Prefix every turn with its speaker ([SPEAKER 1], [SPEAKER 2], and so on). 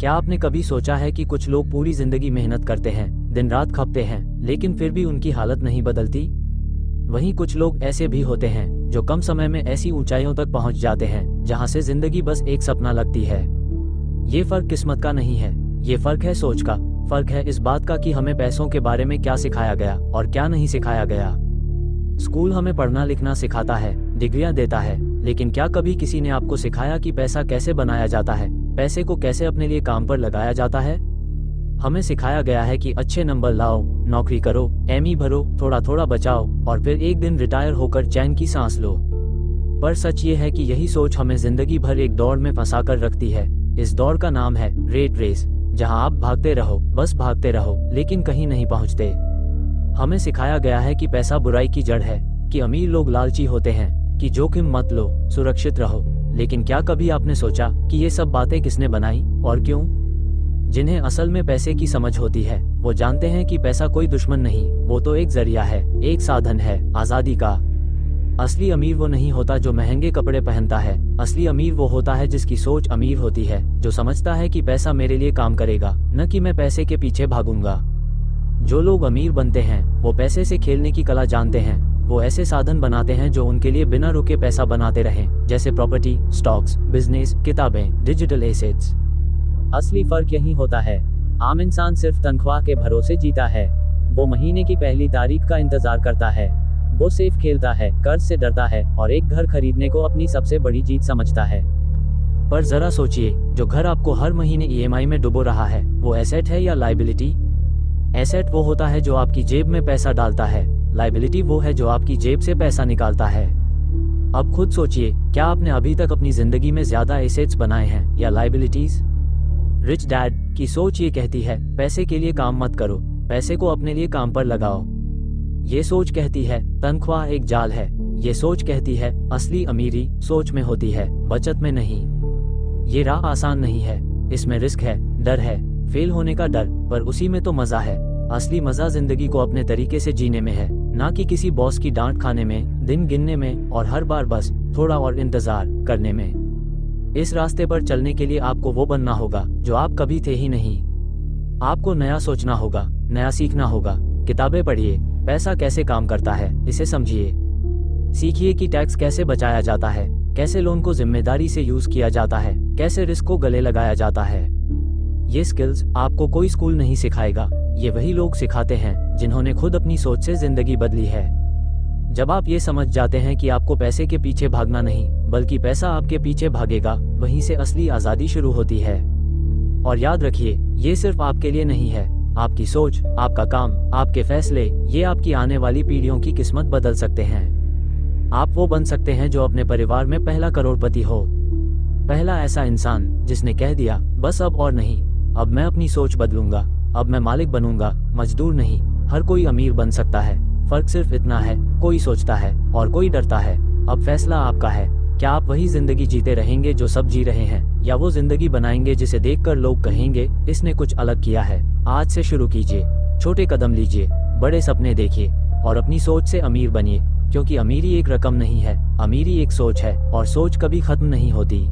[SPEAKER 1] क्या आपने कभी सोचा है कि कुछ लोग पूरी जिंदगी मेहनत करते हैं, दिन रात खपते हैं, लेकिन फिर भी उनकी हालत नहीं बदलती? वहीं कुछ लोग ऐसे भी होते हैं जो कम समय में ऐसी ऊंचाइयों तक पहुंच जाते हैं जहां से जिंदगी बस एक सपना लगती है। ये फर्क किस्मत का नहीं है, ये फर्क है सोच का। फर्क है इस बात का कि हमें पैसों के बारे में क्या सिखाया गया और क्या नहीं सिखाया गया। स्कूल हमें पढ़ना लिखना सिखाता है, डिग्रियां देता है, लेकिन क्या कभी किसी ने आपको सिखाया कि पैसा कैसे बनाया जाता है, पैसे को कैसे अपने लिए काम पर लगाया जाता है? हमें सिखाया गया है कि अच्छे नंबर लाओ, नौकरी करो, एमई भरो, थोड़ा थोड़ा बचाओ और फिर एक दिन रिटायर होकर चैन की सांस लो। पर सच ये है कि यही सोच हमें जिंदगी भर एक दौड़ में फंसा कर रखती है। इस दौड़ का नाम है रेट रेस, जहां आप भागते रहो, बस भागते रहो, लेकिन कहीं नहीं पहुंचते। हमें सिखाया गया है कि पैसा बुराई की जड़ है, कि अमीर लोग लालची होते हैं, कि जोखिम मत लो, सुरक्षित रहो। लेकिन क्या कभी आपने सोचा कि ये सब बातें किसने बनाई और क्यों? जिन्हें असल में पैसे की समझ होती है वो जानते हैं कि पैसा कोई दुश्मन नहीं, वो तो एक जरिया है, एक साधन है आजादी का। असली अमीर वो नहीं होता जो महंगे कपड़े पहनता है, असली अमीर वो होता है जिसकी सोच अमीर होती है, जो समझता है कि पैसा मेरे लिए काम करेगा, न कि मैं पैसे के पीछे भागूंगा। जो लोग अमीर बनते हैं वो पैसे से खेलने की कला जानते हैं। वो ऐसे साधन बनाते हैं जो उनके लिए बिना रुके पैसा बनाते रहें, जैसे प्रॉपर्टी, स्टॉक्स, बिजनेस, किताबें, डिजिटल एसेट्स। असली फर्क यही होता है, आम इंसान सिर्फ तनख्वाह के भरोसे जीता है। वो महीने की पहली तारीख का इंतजार करता है, वो सेफ खेलता है, कर्ज से डरता है और एक घर खरीदने को अपनी सबसे बड़ी जीत समझता है। पर जरा सोचिए, जो घर आपको हर महीने ईएमआई में डुबो रहा है, वो एसेट है या लायबिलिटी? एसेट वो होता है जो आपकी जेब में पैसा डालता है, लायबिलिटी वो है जो आपकी जेब से पैसा निकालता है। अब खुद सोचिए, क्या आपने अभी तक अपनी जिंदगी में ज्यादा एसेट्स बनाए हैं या लायबिलिटीज? रिच डैड की सोच ये कहती है, पैसे के लिए काम मत करो, पैसे को अपने लिए काम पर लगाओ। ये सोच कहती है तनख्वाह एक जाल है। ये सोच कहती है असली अमीरी सोच में होती है, बचत में नहीं। ये राह आसान नहीं है, इसमें रिस्क है, डर है, फेल होने का डर, पर उसी में तो मजा है। असली मजा जिंदगी को अपने तरीके से जीने में है, ना कि किसी बॉस की डांट खाने में, दिन गिनने में और हर बार बस थोड़ा और इंतजार करने में। इस रास्ते पर चलने के लिए आपको वो बनना होगा जो आप कभी थे ही नहीं। आपको नया सोचना होगा, नया सीखना होगा। किताबें पढ़िए, पैसा कैसे काम करता है इसे समझिए। सीखिए कि टैक्स कैसे बचाया जाता है, कैसे लोन को जिम्मेदारी से यूज किया जाता है, कैसे रिस्क को गले लगाया जाता है। ये स्किल्स आपको कोई स्कूल नहीं सिखाएगा, ये वही लोग सिखाते हैं जिन्होंने खुद अपनी सोच से जिंदगी बदली है। जब आप ये समझ जाते हैं कि आपको पैसे के पीछे भागना नहीं, बल्कि पैसा आपके पीछे भागेगा, वहीं से असली आजादी शुरू होती है। और याद रखिए, ये सिर्फ आपके लिए नहीं है। आपकी सोच, आपका काम, आपके फैसले, ये आपकी आने वाली पीढ़ियों की किस्मत बदल सकते हैं। आप वो बन सकते हैं जो अपने परिवार में पहला करोड़पति हो, पहला ऐसा इंसान जिसने कह दिया बस अब और नहीं, अब मैं अपनी सोच बदलूंगा, अब मैं मालिक बनूंगा, मजदूर नहीं। हर कोई अमीर बन सकता है, फर्क सिर्फ इतना है, कोई सोचता है और कोई डरता है। अब फैसला आपका है, क्या आप वही जिंदगी जीते रहेंगे जो सब जी रहे हैं, या वो जिंदगी बनाएंगे जिसे देखकर लोग कहेंगे इसने कुछ अलग किया है। आज से शुरू कीजिए, छोटे कदम लीजिए, बड़े सपने देखिए और अपनी सोच से अमीर बनिए, क्योंकि अमीरी एक रकम नहीं है, अमीरी एक सोच है और सोच कभी खत्म नहीं होती।